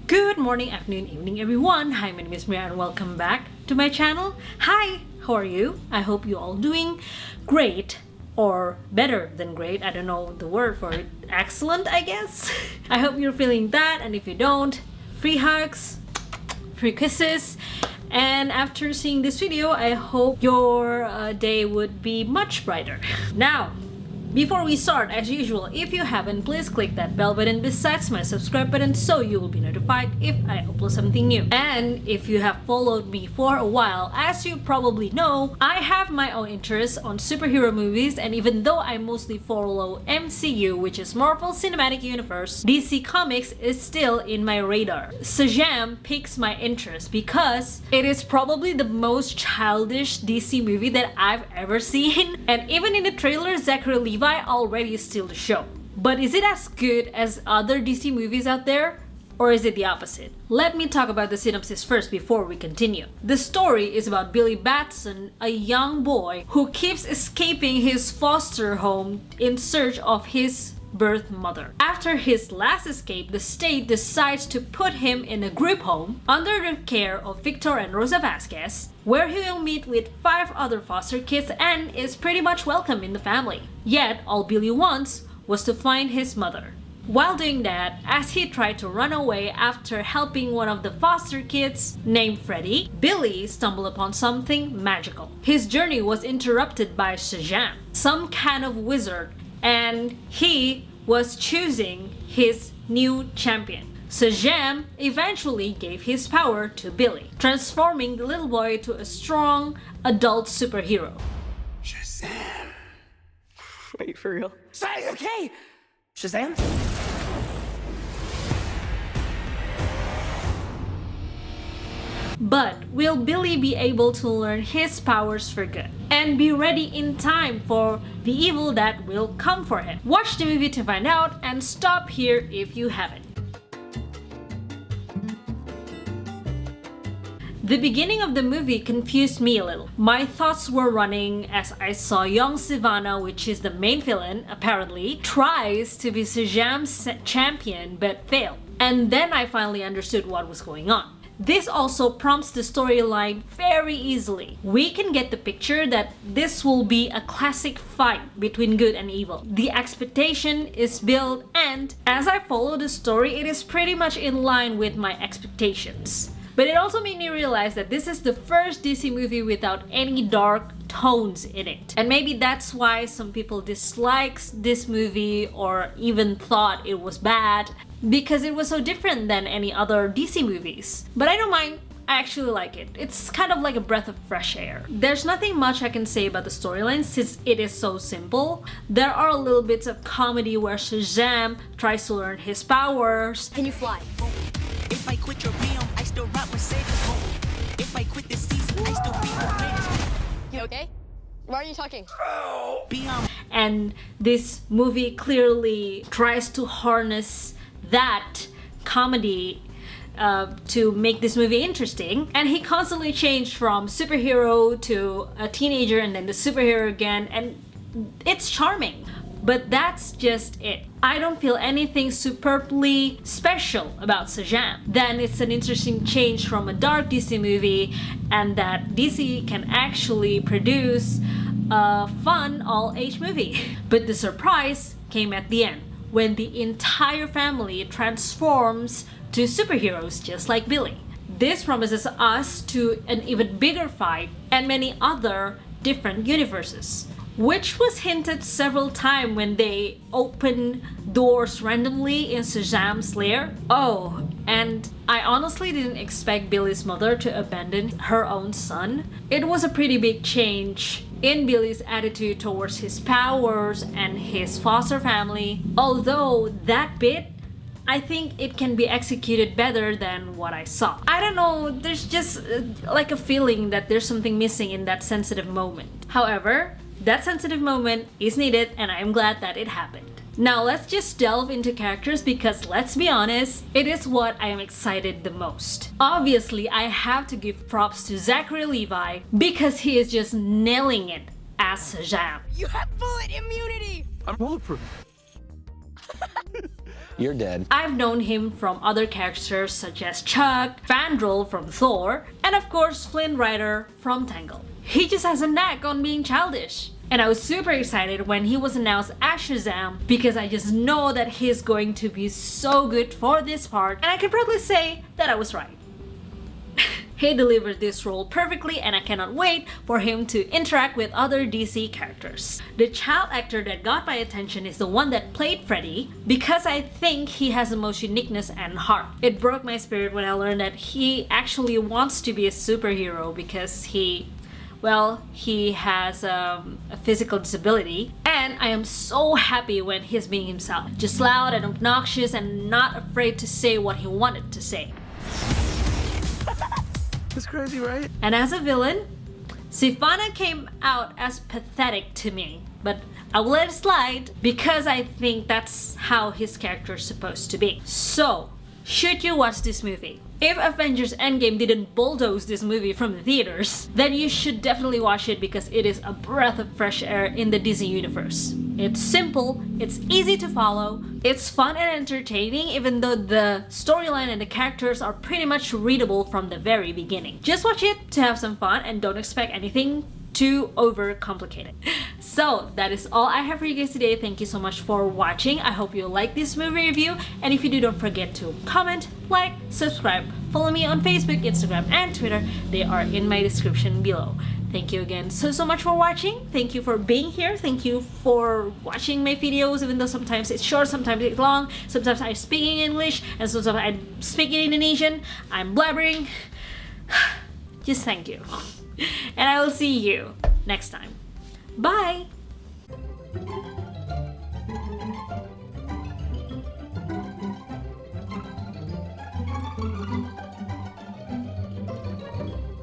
Good morning, afternoon, evening everyone. Hi, my name is Myra and welcome back to my channel. Hi, how are you? I hope you all doing great or better than great. I don't know the word for it. Excellent, I guess. I hope you're feeling that, and if you don't, free hugs, free kisses. And after seeing this video, I hope your day would be much brighter. Now, before we start, as usual, if you haven't, please click that bell button besides my subscribe button so you will be notified if I upload something new. And if you have followed me for a while, as you probably know, I have my own interests on superhero movies, and even though I mostly follow MCU, which is Marvel Cinematic Universe, DC Comics is still in my radar. Shazam piques my interest because it is probably the most childish DC movie that I've ever seen, and even in the trailer, Zachary Levi already steals the show. But is it as good as other DC movies out there? Or is it the opposite? Let me talk about the synopsis first before we continue. The story is about Billy Batson, a young boy who keeps escaping his foster home in search of his birth mother. After his last escape, the state decides to put him in a group home under the care of Victor and Rosa Vasquez, where he will meet with 5 other foster kids and is pretty much welcome in the family. Yet, all Billy wants was to find his mother. While doing that, as he tried to run away after helping one of the foster kids named Freddy, Billy stumbled upon something magical. His journey was interrupted by Shazam, some kind of wizard, and he was choosing his new champion. Shazam eventually gave his power to Billy, transforming the little boy to a strong adult superhero. Shazam. Wait, for real? Say, okay! Shazam? But will Billy be able to learn his powers for good and be ready in time for the evil that will come for him? Watch the movie to find out, and stop here if you haven't. The beginning of the movie confused me a little. My thoughts were running as I saw young Sivana, which is the main villain, apparently, tries to be Shazam's champion but failed. And then I finally understood what was going on. This also prompts the storyline very easily. We can get the picture that this will be a classic fight between good and evil. The expectation is built, and as I follow the story, it is pretty much in line with my expectations. But it also made me realize that this is the first DC movie without any dark tones in it. And maybe that's why some people dislikes this movie or even thought it was bad, because it was so different than any other DC movies. But I don't mind. I actually like it. It's kind of like a breath of fresh air. There's nothing much I can say about the storyline since it is so simple. There are little bits of comedy where Shazam tries to learn his powers. Can you fly? If I quit your realm, I still rock Mercedes. If I quit this season, I still be the greatest. You okay? Why are you talking? And this movie clearly tries to harness that comedy to make this movie interesting. And he constantly changed from superhero to a teenager and then the superhero again, and it's charming. But that's just it. I don't feel anything superbly special about Shazam. Then it's an interesting change from a dark DC movie, and that DC can actually produce a fun all-age movie. But the surprise came at the end, when the entire family transforms to superheroes just like Billy. This promises us to an even bigger fight and many other different universes, which was hinted several times when they open doors randomly in Shazam's lair. Oh, and I honestly didn't expect Billy's mother to abandon her own son. It was a pretty big change in Billy's attitude towards his powers and his foster family. Although that bit, I think it can be executed better than what I saw. I don't know, there's just like a feeling that there's something missing in that sensitive moment. However, that sensitive moment is needed, and I am glad that it happened. Now let's just delve into characters, because let's be honest, it is what I am excited the most. Obviously, I have to give props to Zachary Levi because he is just nailing it as Shazam. You have bullet immunity! I'm bulletproof. you're dead. I've known him from other characters such as Chuck, Fandral from Thor, and of course Flynn Rider from Tangled. He just has a knack on being childish. And I was super excited when he was announced as Shazam because I just know that he's going to be so good for this part, and I can probably say that I was right. He delivered this role perfectly, and I cannot wait for him to interact with other DC characters. The child actor that got my attention is the one that played Freddy because I think he has the most uniqueness and heart. It broke my spirit when I learned that he actually wants to be a superhero because he has a physical disability, and I am so happy when he's being himself, just loud and obnoxious and not afraid to say what he wanted to say. That's crazy, right? And as a villain, Sivana came out as pathetic to me, but I will let it slide because I think that's how his character is supposed to be. So, should you watch this movie? If Avengers Endgame didn't bulldoze this movie from the theaters, then you should definitely watch it because it is a breath of fresh air in the Disney universe. It's simple, it's easy to follow, it's fun and entertaining even though the storyline and the characters are pretty much readable from the very beginning. Just watch it to have some fun and don't expect anything too overcomplicated. So that is all I have for you guys today. Thank you so much for watching. I hope you like this movie review, and if you do, don't forget to comment, like, subscribe, follow me on Facebook, Instagram, and Twitter. They are in my description below. Thank you again so much for watching. Thank you for being here. Thank you for watching my videos, even though sometimes it's short, sometimes it's long, sometimes I'm speaking English, and sometimes I'm speaking Indonesian. I'm blabbering. Just thank you. And I will see you next time. Bye!